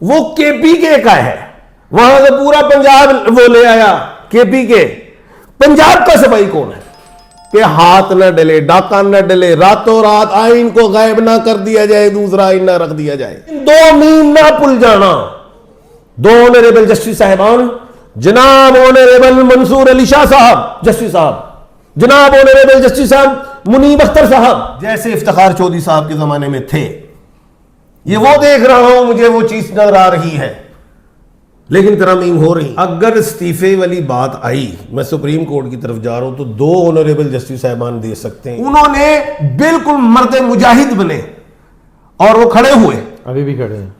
वो केपीके का है, वहां से पूरा पंजाब वो ले आया केपीके। पंजाब का सिपाही कौन है कि हाथ न डले, डाका न डले, रातों रात आइन को गायब ना कर दिया जाए, दूसरा आइन ना रख दिया जाए। दो मीम ना भूल जाना। दो ऑनरेबल जस्टिस साहबान, जनाब ऑनरेबल मंसूर अली शाह साहब जस्टिस साहब, जनाब ऑनरेबल जस्टिस साहब मुनीब अख्तर साहब जैसे इफ्तिखार चौधरी साहब के जमाने में थे, ये वो देख रहा हूं, मुझे वो चीज नजर आ रही है, लेकिन तरमीम हो रही। अगर इस्तीफे वाली बात आई, मैं सुप्रीम कोर्ट की तरफ जा रहा हूं, तो दो ऑनरेबल जस्टिस साहबान दे सकते हैं। उन्होंने बिल्कुल मर्द मुजाहिद बने और वो खड़े हुए, अभी भी खड़े हैं।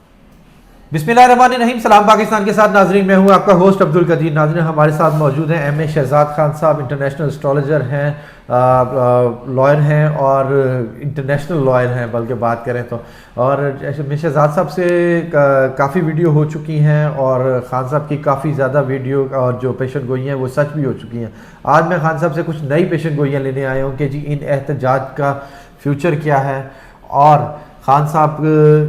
बिस्मिल्लाहिर्रहमानिर्रहीम, सलाम पाकिस्तान के साथ नाजरीन, मैं हूं आपका होस्ट अब्दुल कदीर। नाजरीन, हमारे साथ मौजूद हैं एम ए शहजाद खान साहब, इंटरनेशनल एस्ट्रोलॉजर हैं, लॉयर हैं और इंटरनेशनल लॉयर हैं बल्कि बात करें तो। और शहजाद साहब से काफ़ी वीडियो हो चुकी हैं और ख़ान साहब की काफ़ी ज़्यादा वीडियो और जो पेशन गोइयाँ हैं वो सच भी हो चुकी हैं। आज मैं ख़ान साहब से कुछ नई पेशन गोइयाँ लेने आया हूँ कि जी इन एहतजाज का फ्यूचर क्या है और ख़ान साहब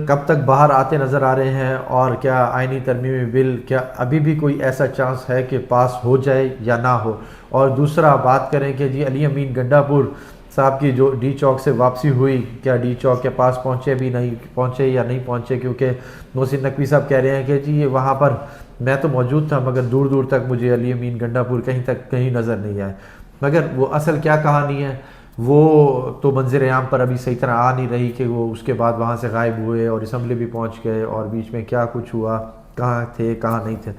कब तक बाहर आते नज़र आ रहे हैं और क्या आइनी तरमीमी बिल क्या अभी भी कोई ऐसा चांस है कि पास हो जाए या ना हो। और दूसरा बात करें कि जी अली अमीन गंडापुर साहब की जो डी चौक से वापसी हुई, क्या डी चौक के पास पहुँचे भी नहीं पहुँचे या नहीं पहुँचे, क्योंकि मोहसिन नकवी साहब कह रहे हैं कि जी वहाँ पर मैं तो मौजूद था मगर दूर दूर तक मुझे अली अमीन गंडापुर कहीं नज़र नहीं आए। मगर वो असल क्या कहानी है वो तो मंजर आम पर अभी सही तरह आ नहीं रही कि वो उसके बाद वहाँ से गायब हुए और असम्बली भी पहुँच गए और बीच में क्या कुछ हुआ, कहाँ थे कहाँ नहीं थे।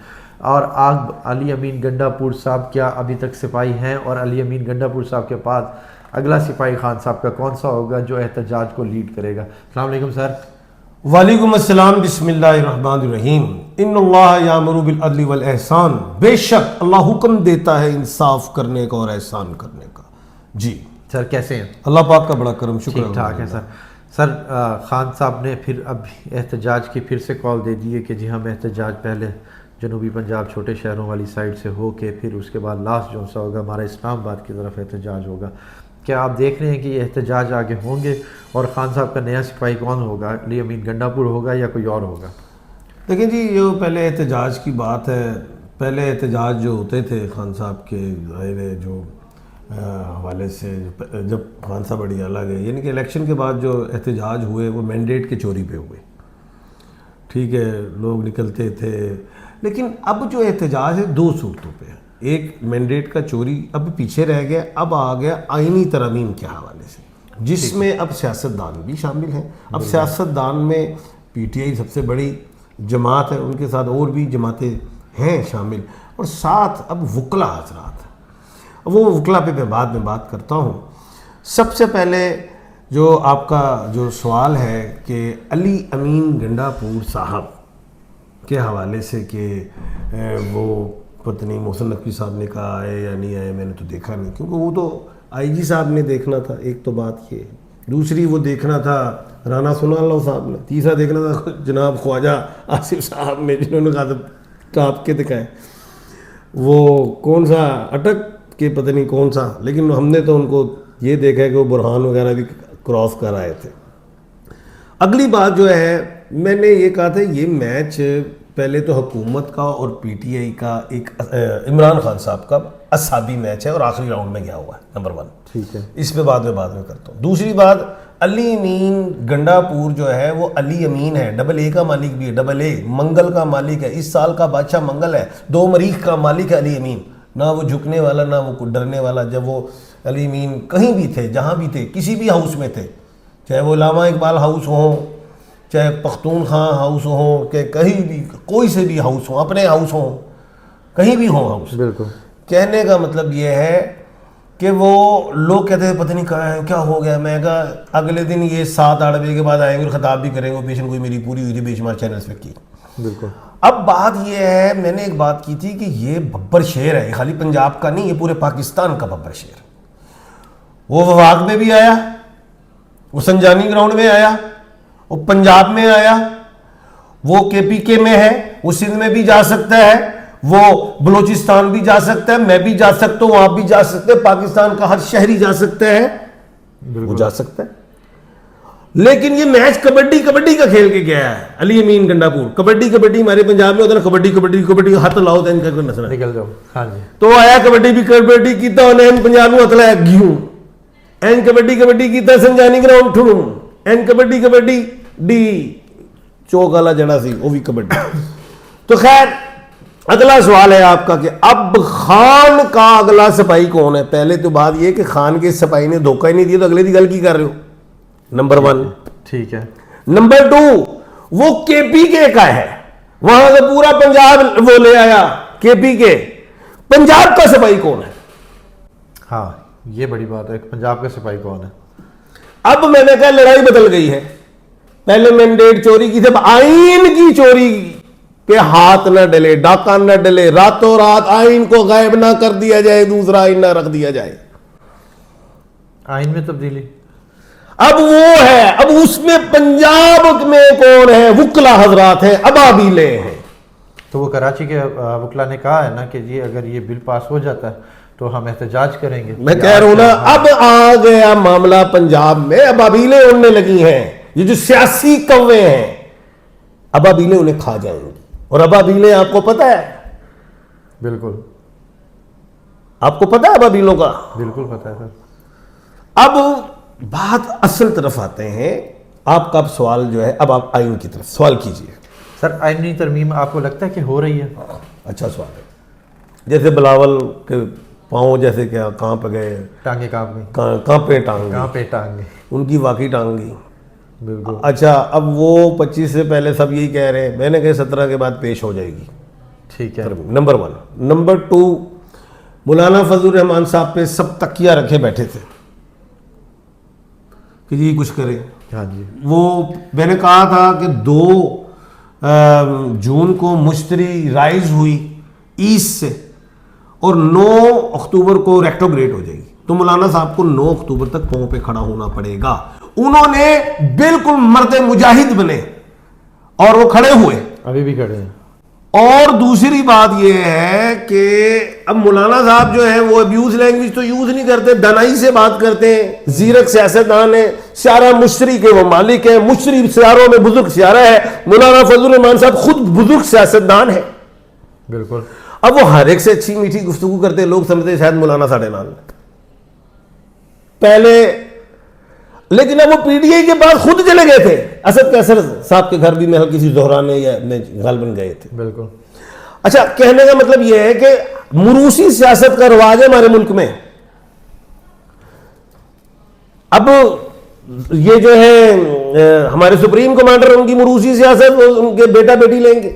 और आग अली अमीन गंडापुर साहब क्या अभी तक सिपाही हैं और अली अमीन गंडापुर साहब के बाद अगला सिपाही ख़ान साहब का कौन सा होगा जो एहतजाज को लीड करेगा। अस्सलाम वालेकुम सर। वालेकुम अस्सलाम, बिस्मिल्लाहिर्रहमानिर्रहीम। इन्नल्लाह यामुरु बिल अदली वल एहसान, बेशक अल्लाह हुक्म देता है इंसाफ करने का और एहसान करने का। जी सर कैसे हैं? अल्लाह पाक का बड़ा करम, शुक्र। ठीक ठाक है सर। सर ख़ान साहब ने फिर अब एहतजाज की फिर से कॉल दे दी है कि जी हम एहतजाज पहले जनूबी पंजाब छोटे शहरों वाली साइड से हो के फिर उसके बाद लास्ट जो सा होगा हमारा इस्लामाबाद की तरफ एहतजाज होगा। क्या आप देख रहे हैं कि ये एहतजाज आगे होंगे और ख़ान साहब का नया सिपाही कौन होगा, अली अमीन गंडापुर होगा या कोई और होगा? देखिए जी, ये पहले एहतजाज की बात है। पहले एहतजाज जो होते थे ख़ान साहब के जो हवाले से, जब ख़ान साहब अडियाला गए, यानी कि इलेक्शन के बाद जो एहतजाज हुए वो मैंडेट के चोरी पे हुए। ठीक है, लोग निकलते थे, लेकिन अब जो एहतजाज है दो सूरतों पे है। एक मैंडेट का चोरी अब पीछे रह गया, अब आ गया आइनी तरमीम के हवाले से, जिसमें अब सियासतदान भी शामिल हैं। अब सियासतदान में PTI सबसे बड़ी जमात है, उनके साथ और भी जमातें हैं शामिल, और साथ अब वकला हजरात। वो वकला पे मैं बाद में बात करता हूँ। सबसे पहले जो आपका जो सवाल है कि अली अमीन गंडापुर साहब के हवाले से कि वो पत्नी मोहसिन नकवी साहब ने कहा आए या नहीं आए, मैंने तो देखा नहीं, क्योंकि वो तो IG साहब ने देखना था। एक तो बात ये, दूसरी वो देखना था राना सुनाल्लाह साहब ने, तीसरा देखना था जनाब ख्वाजा आसिफ साहब ने, जिन्होंने कहा था काँप के दिखाए वो कौन सा अटक के पता नहीं कौन सा, लेकिन हमने तो उनको ये देखा है कि वो बुरहान वगैरह भी क्रॉस कर आए थे। अगली बात जो है, मैंने ये कहा था ये मैच पहले तो हुकूमत का और PTI का एक इमरान खान साहब का असाबी मैच है और आखिरी राउंड में गया हुआ है, नंबर 1। ठीक है, इस पे बाद में करता हूँ। दूसरी बात, अली अमीन गंडापुर जो है वो अली अमीन है, AA का मालिक भी है, AA मंगल का मालिक है, इस साल का बादशाह मंगल है, 2 मरीख का मालिक है अली अमीन। ना वो झुकने वाला ना वो डरने वाला। जब वो अली अमीन कहीं भी थे, जहाँ भी थे, किसी भी हाउस में थे, चाहे वो अल्लामा इकबाल हाउस हो, चाहे पख्तूनख्वा हाउस हो, कि कहीं भी कोई से भी हाउस हो, अपने हाउस हो, कहीं भी हो हाउस। बिल्कुल, कहने का मतलब ये है कि वो लोग कहते हैं पता नहीं कहाँ है, क्या हो गया। मैं कहा अगले दिन ये 7-8 बजे के बाद आएंगे और ख़ताब भी करेंगे, पेशन कोई मेरी पूरी हुई थी बेशुमार चैनल्स पे की। बिल्कुल। अब बात ये है, मैंने एक बात की थी कि ये बब्बर शेर है, खाली पंजाब का नहीं, ये पूरे पाकिस्तान का बब्बर शेर। वो वफाक में भी आया, वो संजानी ग्राउंड में आया, वो पंजाब में आया, वो KPK में है, वो सिंध में भी जा सकता है, वो बलूचिस्तान भी जा सकता है, मैं भी जा सकता हूँ, आप भी जा सकते हैं, पाकिस्तान का हर शहरी जा सकता है, वो जा सकता है। लेकिन ये मैच कबड्डी कबड्डी का खेल के गया है। अली अमीन गंडापुर, कबड्डी कबड्डी हमारे पंजाब में होता है ना, कबड्डी कबड्डी कबड्डी हाथ लाओ तो इनका कोई नसना निकल जाओ। हाँ जी। तो आया कबड्डी भी कबड्डी कीता उन्हें पंजाब में हथला ग्यू एन कबड्डी कबड्डी कीता संजानी ग्राउंड ठुड़ू एन कबड्डी कबड्डी डी चौक वाला जड़ा सी वो भी कबड्डी। तो खैर अगला सवाल है आपका कि अब खान का अगला सिपाही कौन है। पहले तो बात यह कि खान के सिपाही ने धोखा ही नहीं दिया तो अगले की गल की कर रहे हो, नंबर 1। ठीक है। नंबर 2 वो केपीके का है, वहां से पूरा पंजाब वो ले आया केपीके। पंजाब का सिपाही कौन है? हाँ ये बड़ी बात है, पंजाब का सिपाही कौन है? अब मैंने कहा लड़ाई बदल गई है, पहले मैंडेट चोरी की थी, अब आइन की चोरी पे हाथ न डले, डाका न डले, रातों रात आइन को गायब ना कर दिया जाए, दूसरा आइन ना रख दिया जाए। आइन में तब्दीली अब वो है, अब उसमें पंजाब में कौन है? वुकला हजरात है, अबाबीले हैं। तो वो कराची के वकला ने कहा है ना कि जी अगर ये बिल पास हो जाता है तो हम एहतजाज करेंगे। मैं कह रहा हूं ना, अब आ गया मामला पंजाब में, अबाबीले उड़ने लगी हैं। ये जो सियासी कौवे हैं अबाबीले उन्हें खा जाएंगी। और अबाबीले आपको पता है? बिल्कुल आपको पता है अबाबीलों का? बिल्कुल पता है सर। अब बात असल तरफ आते हैं। आपका अब सवाल जो है, अब आप आइन की तरफ सवाल कीजिए। सर आइनी तरमीम आपको लगता है कि हो रही है? अच्छा सवाल है। जैसे बिलावल के पाँव जैसे क्या कहाँ पे गए, टांगे कांप गई, कहाँ पे टांग कहाँ पे टांगे, उनकी वाकई टांग गई। बिल्कुल। अच्छा अब वो 25 से पहले सब यही कह रहे हैं, मैंने कहा 17 के बाद पेश हो जाएगी। ठीक है। नंबर 1। नंबर 2 मौलाना फजल रहमान साहब पे सब तकिया रखे बैठे थे कि जी कुछ करें। हाँ जी। वो मैंने कहा था कि 2 जून को मुश्तरी राइज हुई ईस्ट से और 9 अक्टूबर को रेक्टोग्रेट हो जाएगी, तो मौलाना साहब को 9 अक्टूबर तक पांव पे खड़ा होना पड़ेगा। उन्होंने बिल्कुल मर्दे मुजाहिद बने और वो खड़े हुए, अभी भी खड़े हैं। और दूसरी बात यह है कि अब मौलाना साहब जो है वो अब्यूज लैंग्वेज तो यूज नहीं करते, दनाई से बात करते हैं, जीरक सियासतदान है, सियारा मुश्तरी के वो मालिक है, मुश्तरी सियारों में बुजुर्ग सियारा है, मौलाना फजल रहमान साहब खुद बुजुर्ग सियासतदान है। बिल्कुल। अब वो हर एक से अच्छी मीठी गुफ्तगू करते, लोग समझते शायद मौलाना साढ़े नाल पहले, लेकिन अब वो पीटीआई के बाद खुद चले गए थे। असद कैसर साहब के घर भी महल किसी दोहराने या गालबन गए थे। बिल्कुल। अच्छा कहने का मतलब यह है कि मुरूसी सियासत का रिवाज है हमारे मुल्क में। अब ये जो है हमारे सुप्रीम कमांडर, उनकी मुरूसी सियासत उनके बेटा बेटी लेंगे।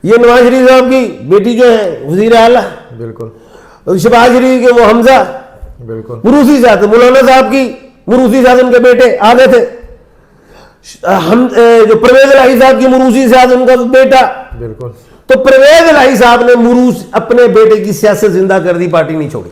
ये नवाज शरीफ साहब की बेटी जो है वजीर आला, बिल्कुल। शहबाज शरीफ के वो हमजा, बिल्कुल मुरूसी सियासत। मौलाना साहब की मुरूसी सियासत उनके बेटे आ गए थे। हम जो परवेज इलाही साहब की मुरूसी सियासत उनका बेटा। बिल्कुल। तो परवेज इलाही साहब ने मुरूस अपने बेटे की सियासत जिंदा कर दी, पार्टी नहीं छोड़ी,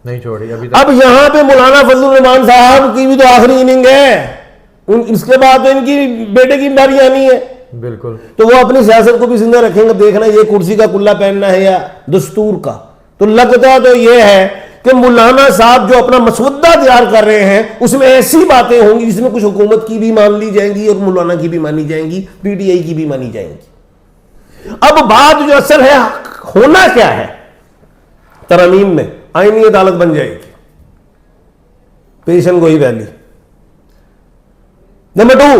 नहीं छोड़ी अभी तक। अब यहां पे मौलाना फजल रहमान साहब की भी तो आखिरी इनिंग है, इसके बाद तो इनकी बेटे की बारी आनी है। बिल्कुल। तो वो अपनी सियासत को भी जिंदा रखेंगे। देखना ये कुर्सी का कुल्ला पहनना है या दस्तूर का, तो लगता तो ये है कि मौलाना साहब जो अपना मसवदा तैयार कर रहे हैं उसमें ऐसी बातें होंगी जिसमें कुछ हुकूमत की भी मान ली जाएंगी और मौलाना की भी मानी जाएंगी, पीटीआई की भी मानी जाएंगी। अब बात जो असल है, होना क्या है, तरमीम में आईनी अदालत बन जाएगी, पेशन गोई वैली। नंबर 2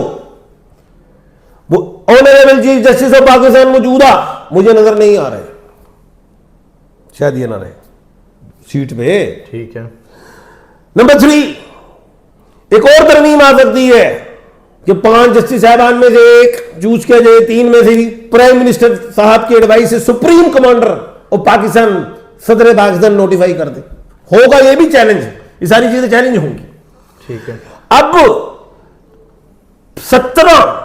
वो honourable chief justice of Pakistan मौजूदा मुझे नजर नहीं आ रहे, शायद ये ना रहे सीट पे। ठीक है। नंबर 3 एक और तरमीम आ सकती है कि 5 जस्टिस साहबान में से एक चूज किया जाए, 3 में से भी प्राइम मिनिस्टर साहब की एडवाइस से सुप्रीम कमांडर और पाकिस्तान सदर पाकिस्तान नोटिफाई कर दे। होगा ये भी चैलेंज, ये सारी चीजें चैलेंज होंगी। ठीक है। अब 17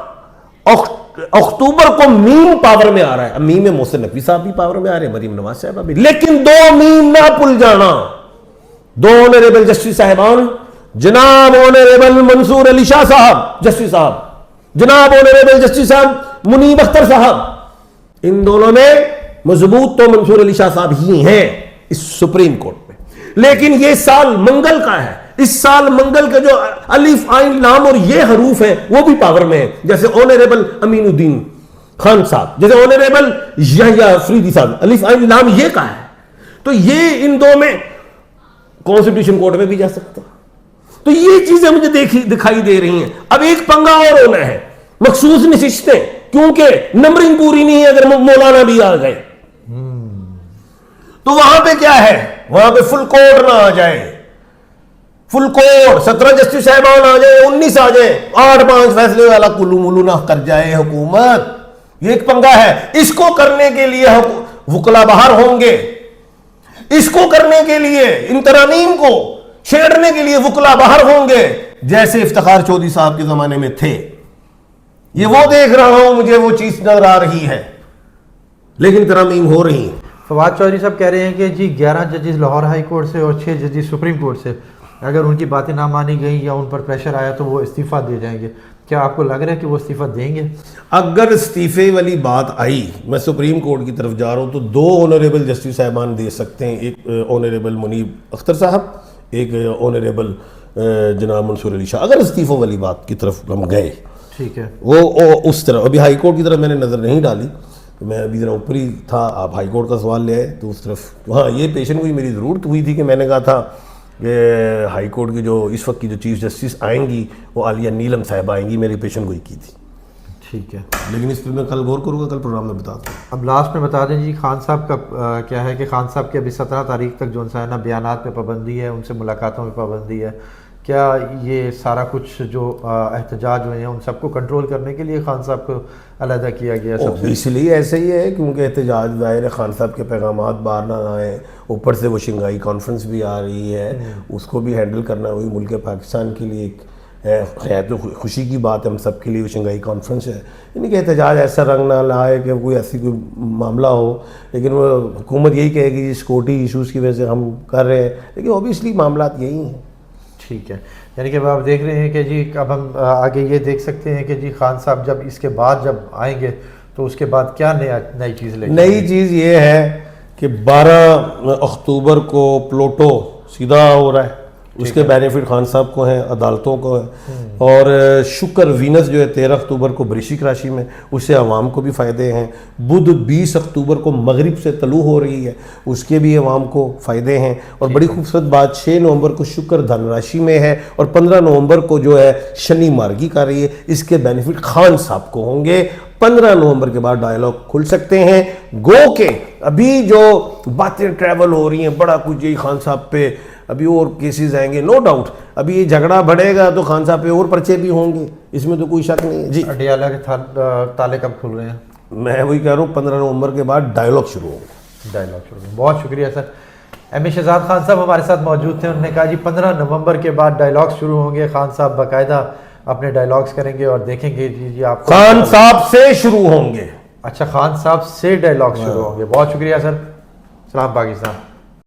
अक्टूबर को मीम पावर में आ रहा है। अब मीम में मोहसिन नकवी साहब भी पावर में आ रहे हैं, मरीम नवाज साहब भी, लेकिन 2 मीम ना भूल जाना। 2 ऑनरेबल जस्टिस साहबान, जनाब ऑनरेबल मंसूर अली शाह साहब जस्टिस साहब, जनाब ऑनरेबल जस्टिस साहब मुनीब अख्तर साहब, इन दोनों में मजबूत तो मंसूर अली शाह साहब ही हैं इस सुप्रीम कोर्ट में। लेकिन यह साल मंगल का है, इस साल मंगल का जो अलिफ आइन लाम और ये हरूफ है वो भी पावर में है, जैसे ऑनरेबल अमीनुद्दीन खान साहब, जैसे ऑनरेबल यहया अफरीदी साहब, अलिफ आइन लाम ये का है। तो ये इन दो में कॉन्स्टिट्यूशन कोर्ट में भी जा सकते हैं। तो ये चीजें मुझे दिखाई दे रही हैं। अब एक पंगा और होना है, मखसूस नशिस्तें, क्योंकि नंबरिंग पूरी नहीं है, अगर मौलाना भी आ गए तो वहां पे क्या है, वहां पे फुल कोर्ट ना आ जाए, फुल कोर्ट 17 जस्टिस साहबान आ जाए, 19 आ जाए, 8-5 फैसले वाला कुल्लू मुल्लू ना कर जाए हुकूमत। ये एक पंगा है। इसको करने के लिए वकला बाहर होंगे, इसको करने के लिए इन तरामीम को छेड़ने के लिए वकला बाहर होंगे, जैसे इफ्तिखार चौधरी साहब के जमाने में थे। ये वो देख रहा हूं, मुझे वो चीज नजर आ रही है, लेकिन तरामीम हो रही है। फवाद चौधरी साहब कह रहे हैं कि जी 11 जजेस लाहौर हाई कोर्ट से और 6 जजेस सुप्रीम कोर्ट से, अगर उनकी बातें ना मानी गई या उन पर प्रेशर आया तो वो इस्तीफा दे जाएंगे। क्या आपको लग रहा है कि वो इस्तीफा देंगे? अगर इस्तीफे वाली बात आई, मैं सुप्रीम कोर्ट की तरफ जा रहा हूं, तो 2 ऑनरेबल जस्टिस साहबान दे सकते हैं, एक ऑनरेबल मुनीब अख्तर साहब, एक ऑनरेबल जनाब मंसूर अली शाह। अगर इस्तीफों वाली बात की तरफ हम गए, ठीक है, वो उस तरफ, अभी हाई कोर्ट की तरफ मैंने नज़र नहीं डाली, तो मैं अभी जरा ऊपर ही था, आप हाई कोर्ट का सवाल ले आए तो उस तरफ। हाँ, ये पेशन हुई, मेरी ज़रूरत हुई थी कि मैंने कहा था कि हाई कोर्ट की जो इस वक्त की जो चीफ जस्टिस आएंगी वो आलिया नीलम साहब आएंगी, मेरी पेशन गोई की थी। ठीक है, लेकिन इस पर मैं कल गौर करूँगा, कल प्रोग्राम में बता दूँ। अब लास्ट में बता दें जी, खान साहब का क्या है कि खान साहब की अभी 17 तारीख तक जो है ना बयानात पे पाबंदी है, उनसे मुलाकातों में पाबंदी है। क्या ये सारा कुछ जो एहतजाज हुए हैं उन सबको कंट्रोल करने के लिए खान साहब को अलहदा किया गया? सबसे इसलिए ऐसे ही है क्योंकि एहतजाज ज़ाहिर है खान साहब के पैगामात बाहर ना आए, ऊपर से वो शंघाई कॉन्फ्रेंस भी आ रही है, उसको भी हैंडल करना वही मुल्क पाकिस्तान के लिए एक है, तो खुशी की बात है हम सब के लिए। वो शंघाई कॉन्फ्रेंस है, यानी कि एहतजाज ऐसा रंग ना लाए कि कोई ऐसी कोई मामला हो, लेकिन वो हुकूमत यही कहेगी सिक्योरिटी इशूज़ की वजह से हम कर रहे हैं, लेकिन ऑब्वियसली मामला यही हैं। ठीक है, यानी कि अब आप देख रहे हैं कि जी अब हम आगे ये देख सकते हैं कि जी खान साहब जब इसके बाद जब आएंगे तो उसके बाद क्या नई चीज़ लेंगे? नई चीज़ ये है कि 12 अक्टूबर को प्लूटो सीधा हो रहा है, उसके बेनिफिट खान साहब को हैं, अदालतों को है, और शुक्र वीनस जो है 13 अक्टूबर को वृश्चिक राशि में, उससे आवाम को भी फ़ायदे हैं। बुध 20 अक्टूबर को मगरिब से तलू हो रही है, उसके भी आवाम को फ़ायदे हैं। और बड़ी खूबसूरत बात, 6 नवंबर को शुक्र धन राशि में है और 15 नवंबर को जो है शनि मार्गी कर रही है, इसके बेनिफिट खान साहब को होंगे। 15 नवंबर के बाद डायलॉग खुल सकते हैं। गो के अभी जो बातें ट्रैवल हो रही हैं, बड़ा कुछ यही खान साहब पे अभी और केसेस आएंगे, नो डाउट। अभी ये झगड़ा बढ़ेगा तो खान साहब पे और पर्चे भी होंगे, इसमें तो कोई शक नहीं है जी। अडियाला के ताले कब खुल रहे हैं? मैं वही कह रहा हूँ, 15 नवंबर के बाद डायलॉग शुरू होंगे। डायलॉग शुरू होंगे। बहुत शुक्रिया सर। एम ए शहजाद खान साहब हमारे साथ मौजूद थे। उन्होंने कहा जी 15 नवंबर के बाद डायलॉग शुरू होंगे, खान साहब बाकायदा अपने डायलॉग्स करेंगे और देखेंगे जी आप खान साहब से शुरू होंगे। अच्छा, खान साहब से डायलॉग शुरू होंगे। बहुत शुक्रिया सर। सलाम पाकिस्तान।